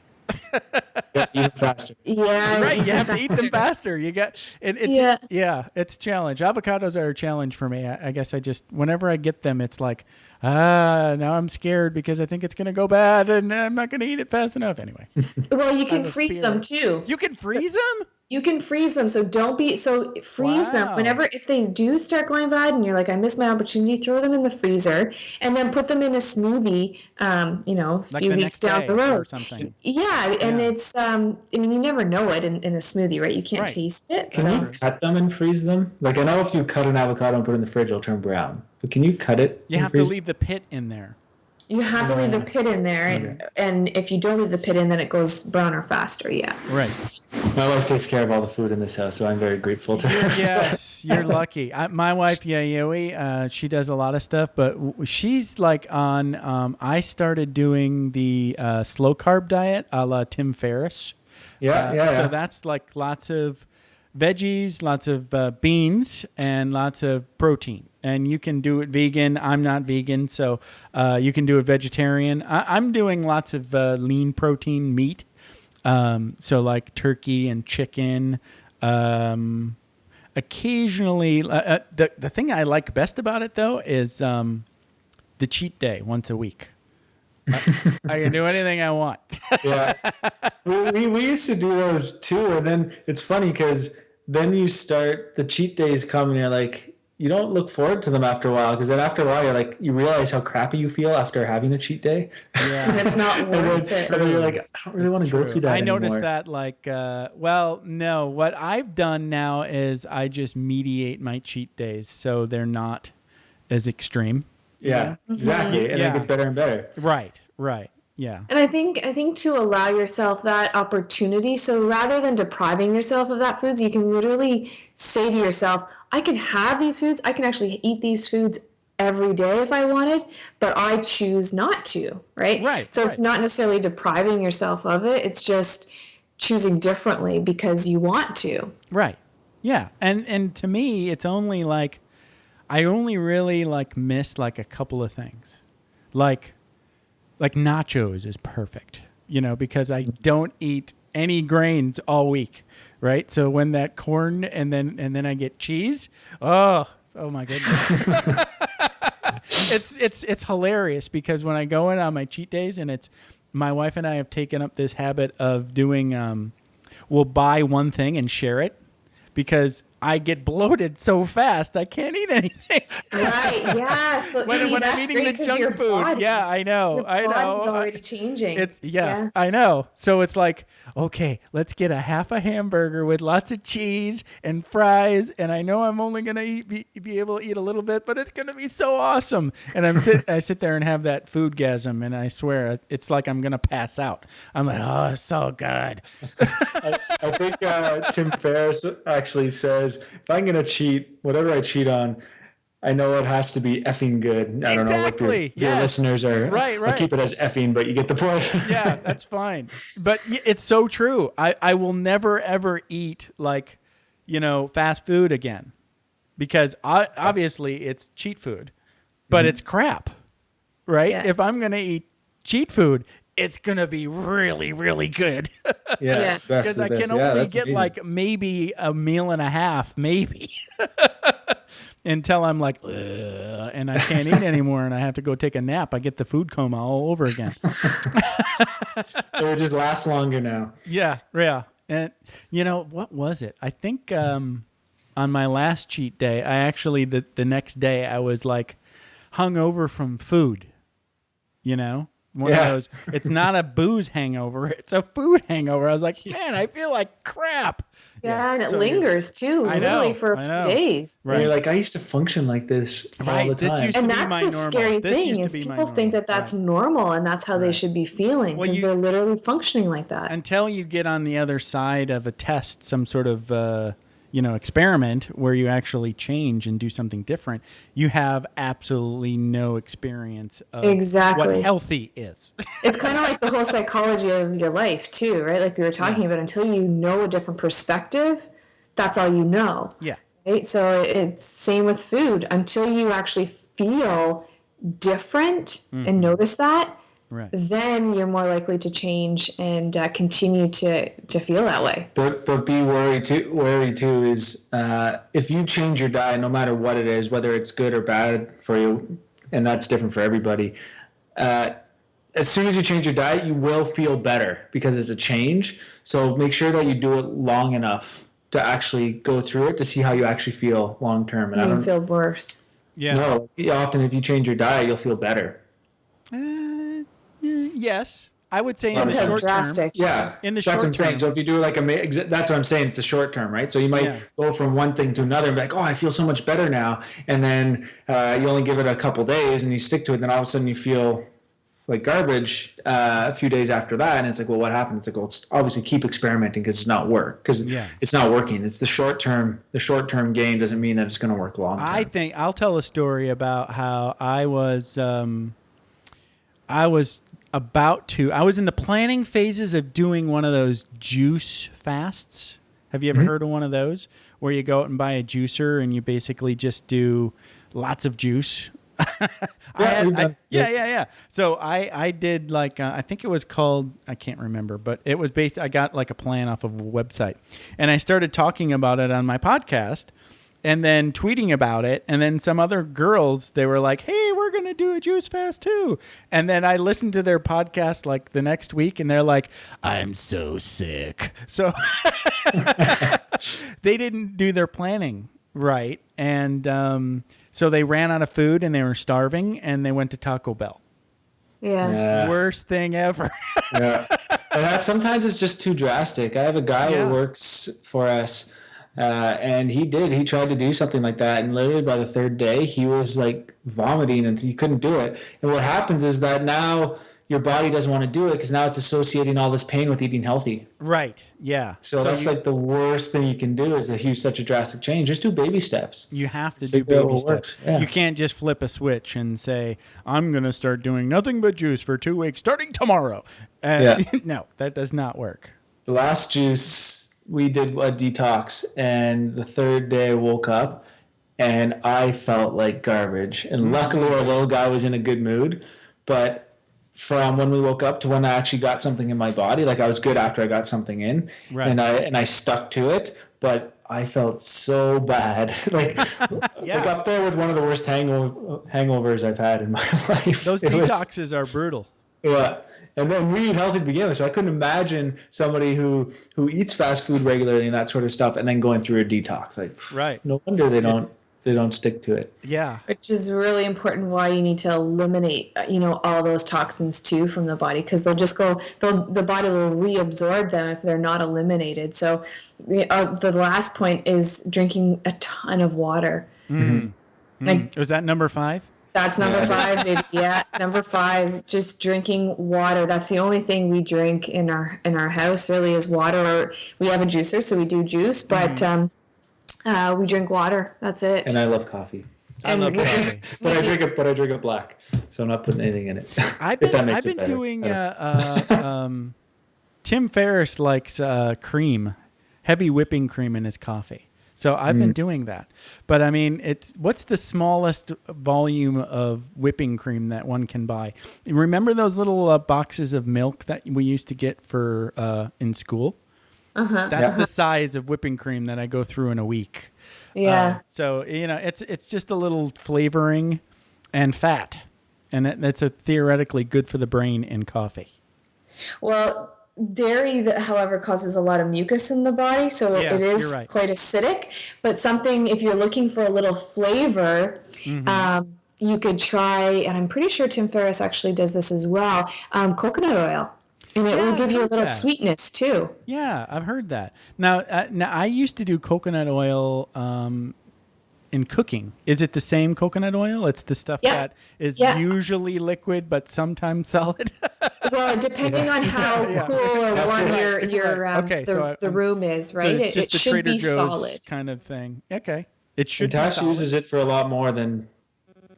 Yeah, eat them faster. Yeah, Right, you have to eat them faster. You got it's a challenge. Avocados are a challenge for me. I guess I just whenever I get them, it's like now I'm scared because I think it's gonna go bad and I'm not gonna eat it fast enough. Anyway, Well, you can freeze them too. you can freeze them. You can freeze them, so freeze them Wow. whenever, if they do start going bad and you're like, I missed my opportunity, throw them in the freezer and then put them in a smoothie, a Like few the weeks next down day the or road. something. Yeah, and Yeah. it's, you never know it in a smoothie, right? You can't Right. taste it. Can So you cut them and freeze them? Like, I know if you cut an avocado and put it in the fridge, it'll turn brown. But can you cut it? You and have to freeze leave the pit in there. you have to leave the pit in there, and if you don't leave the pit in, then it goes browner faster, yeah. Right. My wife takes care of all the food in this house, so I'm very grateful to her. Yes, you're lucky. My wife, Yayoi, she does a lot of stuff, but she's like on. I started doing the slow carb diet, a la Tim Ferriss. Yeah. So that's like lots of veggies, lots of beans, and lots of protein. And you can do it vegan. I'm not vegan, so you can do it vegetarian. I'm doing lots of lean protein meat. So like turkey and chicken. Occasionally, the thing I like best about it though is the cheat day once a week. I can do anything I want. Yeah. We used to do those too, and then it's funny because then you start, the cheat days come and you're like, you don't look forward to them after a while, because then after a while you're like, you realize how crappy you feel after having a cheat day. Yeah. It's not worth it. And then you're like, I don't really want to go through that I anymore. noticed that like, no, what I've done now is I just mediate my cheat days so they're not as extreme. Yeah, exactly. And Yeah. it gets better and better. Right. Yeah. And I think to allow yourself that opportunity, so rather than depriving yourself of that foods, you can literally say to yourself, I can have these foods, I can actually eat these foods every day if I wanted, but I choose not to, right? Right, So it's not necessarily depriving yourself of it, it's just choosing differently because you want to. Right. Yeah. And to me, it's only like, I only really like miss like a couple of things. Like nachos is perfect, because I don't eat any grains all week, right? So when that corn and then I get cheese, oh my goodness. It's hilarious because when I go in on my cheat days, and it's my wife and I have taken up this habit of doing we'll buy one thing and share it because I get bloated so fast I can't eat anything. Right. Right. Yeah. So when, see, when I'm that's eating the great 'cause junk your food. body, Yeah, I know. your I body's know. already changing. It's I know. So it's like, okay, let's get a half a hamburger with lots of cheese and fries, and I know I'm only gonna be able to eat a little bit, but it's gonna be so awesome. And I sit there and have that foodgasm, and I swear it's like I'm gonna pass out. I'm like, oh, it's so good. I think Tim Ferriss actually says, if I'm going to cheat, whatever I cheat on, I know it has to be effing good. I don't know if your listeners are. Right. I'll keep it as effing, but you get the point. Yeah, that's fine. But it's so true. I will never, ever eat like, fast food again because obviously it's cheat food, but it's crap, right? Yeah. If I'm going to eat cheat food, it's going to be really, really good. Yeah. Because I can only get like maybe a meal and a half, maybe. Until I'm like, ugh, and I can't eat anymore and I have to go take a nap. I get the food coma all over again. It would just last longer now. Yeah. And what was it? I think on my last cheat day, I actually, the next day I was like hungover from food, One of those, it's not a booze hangover, it's a food hangover. I was like, man, I feel like crap. Yeah, and it so lingers too, literally for a few days. Right. You're like, I used to function like this all the time. Used to And be that's my the normal. scary This thing used to is be my people think normal. that that's normal and that's how they should be feeling because they're literally functioning like that. Until you get on the other side of a test, some sort of experiment where you actually change and do something different, you have absolutely no experience of what healthy is. It's kind of like the whole psychology of your life too, right? Like we were talking about, until you know a different perspective, that's all you know. Yeah. Right? So it's same with food. Until you actually feel different and notice that, then you're more likely to change and continue to feel that way. But be wary too is if you change your diet, no matter what it is, whether it's good or bad for you, and that's different for everybody. As soon as you change your diet, you will feel better because it's a change. So make sure that you do it long enough to actually go through it to see how you actually feel long term. And I don't feel worse. Yeah. No, often if you change your diet, you'll feel better. Yes, I would say in the short term. Yeah, in the that's what I'm saying. So if you do like that's what I'm saying. It's the short term, right? So you might go from one thing to another and be like, oh, I feel so much better now. And then you only give it a couple days and you stick to it. Then all of a sudden you feel like garbage a few days after that. And it's like, well, what happened? It's like, well, it's obviously keep experimenting because it's not it's not working. It's the short term. The short term gain doesn't mean that it's going to work long term. I think I'll tell a story about how I was in the planning phases of doing one of those juice fasts. Have you ever heard of one of those where you go out and buy a juicer and you basically just do lots of juice? Yeah. So I did like, I think it was called, I can't remember, but it was I got like a plan off of a website and I started talking about it on my podcast and then tweeting about it. And then some other girls, they were like, hey, we're going to do a juice fast too. And then I listened to their podcast like the next week and they're like, I'm so sick. So they didn't do their planning right. And so they ran out of food and they were starving and they went to Taco Bell. Yeah. Worst thing ever. Yeah. And sometimes it's just too drastic. I have a guy who works for us. And he tried to do something like that. And literally by the third day, he was like vomiting and he couldn't do it. And what happens is that now your body doesn't want to do it because now it's associating all this pain with eating healthy. Right. Yeah. So that's like the worst thing you can do is such a drastic change. Just do baby steps. You have to do baby steps. Yeah. You can't just flip a switch and say, I'm going to start doing nothing but juice for 2 weeks starting tomorrow. No, that does not work. The last juice, we did a detox, and the third day I woke up and I felt like garbage. And luckily our little guy was in a good mood. But from when we woke up to when I actually got something in my body, like I was good after I got something in, and I stuck to it, but I felt so bad, like up there with one of the worst hangovers I've had in my life. Those detoxes are brutal. Yeah. And then we eat healthy to begin with, so I couldn't imagine somebody who eats fast food regularly and that sort of stuff, and then going through a detox. Like, no wonder they don't. they don't stick to it. Yeah. Which is really important why you need to eliminate, all those toxins too from the body, because the body will reabsorb them if they're not eliminated. So the last point is drinking a ton of water. Like, Was that number 5? that's number 5, baby. Yeah, number 5, just drinking water. That's the only thing we drink in our house really is water. Or we have a juicer, so we do juice, but we drink water. That's it. And I love coffee. I love coffee. But I drink it black, so I'm not putting anything in it. I've If that been, makes I've it been better. doing Tim Ferriss likes cream, heavy whipping cream in his coffee. So I've been doing that. But I mean, what's the smallest volume of whipping cream that one can buy? Remember those little boxes of milk that we used to get for in school? That's the size of whipping cream that I go through in a week. Yeah. So it's just a little flavoring and fat, and that's theoretically good for the brain in coffee. Well, dairy, however, causes a lot of mucus in the body, so Yeah, it is you're right. quite acidic. But something, if you're looking for a little flavor, you could try, and I'm pretty sure Tim Ferriss actually does this as well, coconut oil. And it will I've give you a heard little that. sweetness too. Yeah, I've heard that. Now I used to do coconut oil in cooking. Is it the same coconut oil? It's the stuff Yeah. that is Yeah. usually liquid but sometimes solid. Well, depending on how cool or warm the room is, right? So it's just it the should Trader be Joe's solid. kind of thing. Okay, it should be Natasha solid. uses it for a lot more than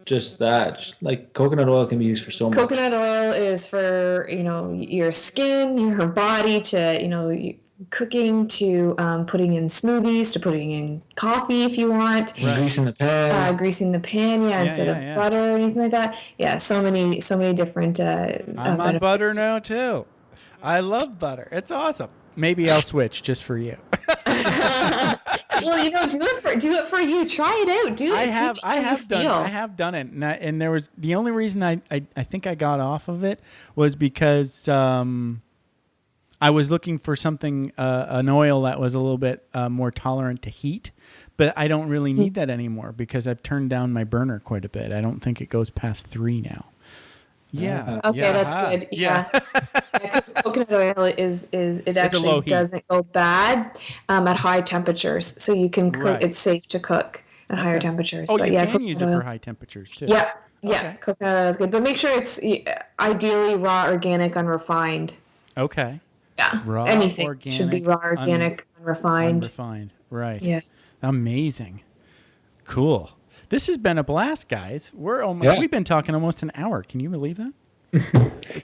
just that. Like coconut oil can be used for so much. Coconut oil is for your skin, your body, to cooking, to putting in smoothies, to putting in coffee if you want. Greasing the pan. Greasing the pan, instead of butter or anything like that. Yeah, so many different. I'm on benefits. butter now too. I love butter. It's awesome. Maybe I'll switch just for you. Well, do it for you. Try it out. I have done it, and there was the only reason I think I got off of it was because I was looking for something an oil that was a little bit more tolerant to heat, but I don't really need that anymore because I've turned down my burner quite a bit. I don't think it goes past 3 now. Yeah. Okay, that's good. Yeah. Because coconut oil it actually doesn't go bad at high temperatures, so you can cook. Right. It's safe to cook at higher temperatures. Oh, but you yeah, can use it coconut for oil. high temperatures too. Yeah, Okay. coconut oil is good, but make sure it's ideally raw, organic, unrefined. Okay. Yeah, Raw, anything should be raw, organic, unrefined. Unrefined. Right. Yeah. Amazing. Cool. This has been a blast, guys. We've been talking almost an hour. Can you believe that?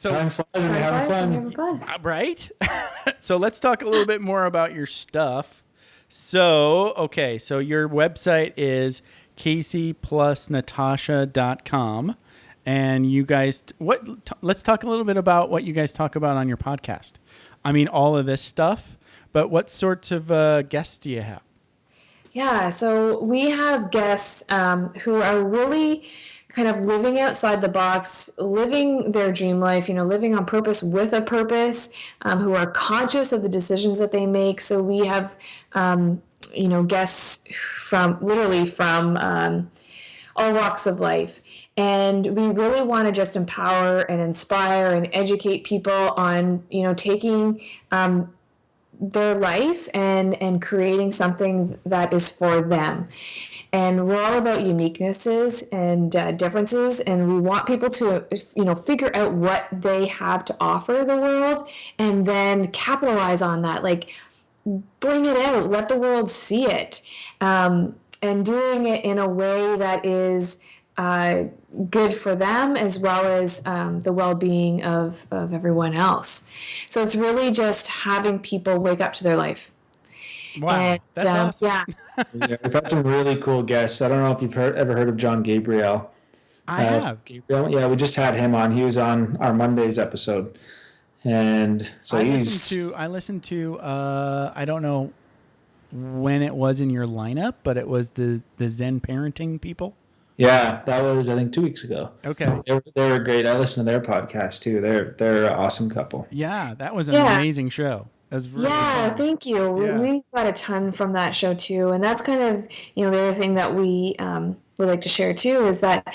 So, Time flies when you're having fun. right? So let's talk a little bit more about your stuff. So your website is CaseyPlusNatasha.com. And you guys, let's talk a little bit about what you guys talk about on your podcast. I mean, all of this stuff, but what sorts of guests do you have? Yeah, so we have guests who are really kind of living outside the box, living their dream life, living on purpose with a purpose, who are conscious of the decisions that they make. So we have, guests from all walks of life. And we really want to just empower and inspire and educate people on, taking their life and creating something that is for them. And we're all about uniquenesses and differences, and we want people to figure out what they have to offer the world and then capitalize on that, like bring it out, let the world see it, and doing it in a way that is good for them as well as the well-being of everyone else. So it's really just having people wake up to their life. Wow, And, that's awesome. Yeah. Yeah, we've had some really cool guests. I don't know if you've ever heard of John Gabriel. I have. Gabriel, yeah, we just had him on. He was on our Mondays episode, and so I listened to. I don't know when it was in your lineup, but it was the Zen parenting people. Yeah, that was I think 2 weeks ago. Okay. They were great. I listened to their podcast too. They're an awesome couple. Yeah, that was an amazing show. That's really Yeah, fun. thank you. Yeah. We got a ton from that show too, and that's kind of the other thing that we would like to share too is that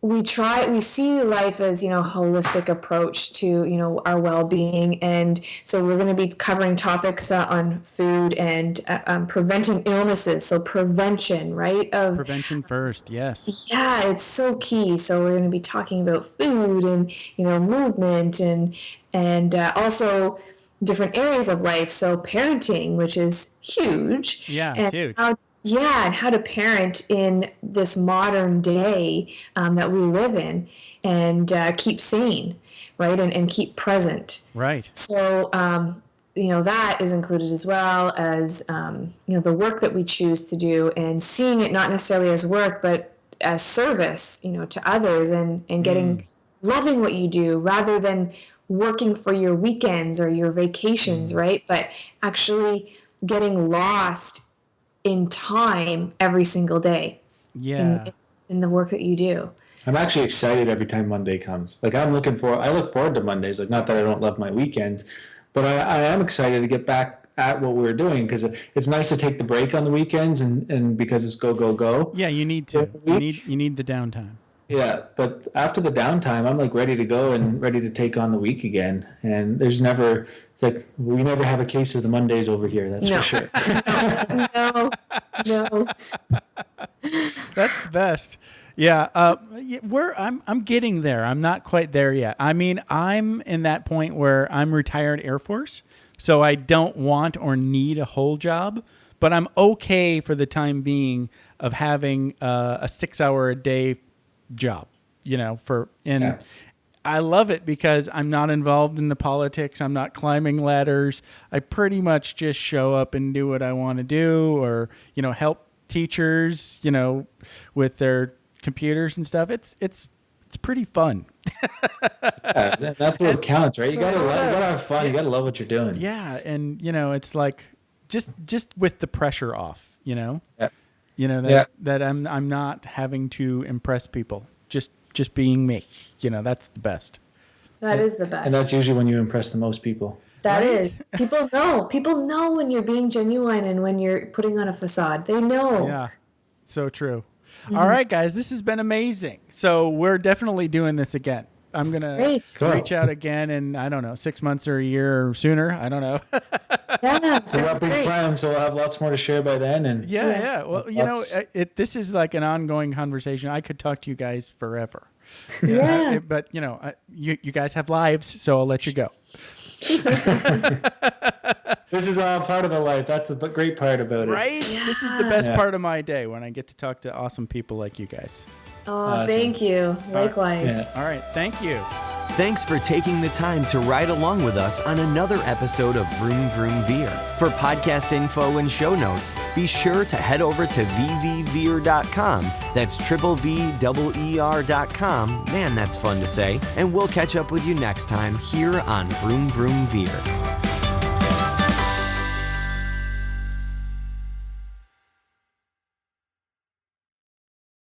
we see life as holistic approach to our well-being, and so we're going to be covering topics on food and preventing illnesses. So prevention, right? Prevention first, yes. Yeah, it's so key. So we're going to be talking about food and movement and also different areas of life. So parenting, which is huge. Yeah, and it's huge. and how to parent in this modern day that we live in and keep sane, right? And keep present. Right. So, that is included as well as, the work that we choose to do and seeing it not necessarily as work, but as service, to others and loving what you do rather than working for your weekends or your vacations, right? But actually getting lost in time every single day Yeah. in the work that you do. I'm actually excited every time Monday comes. Like I look forward to Mondays. Like not that I don't love my weekends, but I am excited to get back at what we were doing because it's nice to take the break on the weekends and because it's go. Yeah, you need to. You need the downtime. Yeah, but after the downtime, I'm like ready to go and ready to take on the week again. And it's like we never have a case of the Mondays over here. That's for sure. No. That's the best. Yeah, I'm getting there. I'm not quite there yet. I mean, I'm in that point where I'm retired Air Force, so I don't want or need a whole job, but I'm okay for the time being of having a 6-hour a day job. I love it because I'm not involved in the politics. I'm not climbing ladders. I pretty much just show up and do what I want to do, or help teachers, with their computers and stuff. It's pretty fun. Yeah, that's what counts, right? You gotta have fun. You gotta love what you're doing. Yeah, and it's like just with the pressure off. Yeah. That I'm not having to impress people. Just being me. That's the best. That is the best. And that's usually when you impress the most people. That is. People know when you're being genuine and when you're putting on a facade. They know. Yeah. So true. All right, guys, this has been amazing. So we're definitely doing this again. I'm going to reach out again in, I don't know, 6 months or a year or sooner. I don't know. Yeah, We got big plans, so we'll have lots more to share by then. And Yeah. Well, this is like an ongoing conversation. I could talk to you guys forever. Yeah. But, you guys have lives, so I'll let you go. This is all part of the life. That's the great part about it. Right? Yeah. This is the best part of my day when I get to talk to awesome people like you guys. Oh, awesome. Thank you. Likewise. Yeah. All right. Thank you. Thanks for taking the time to ride along with us on another episode of Vroom Vroom Veer. For podcast info and show notes, be sure to head over to vvveer.com. That's VVER.com. Man, that's fun to say. And we'll catch up with you next time here on Vroom Vroom Veer.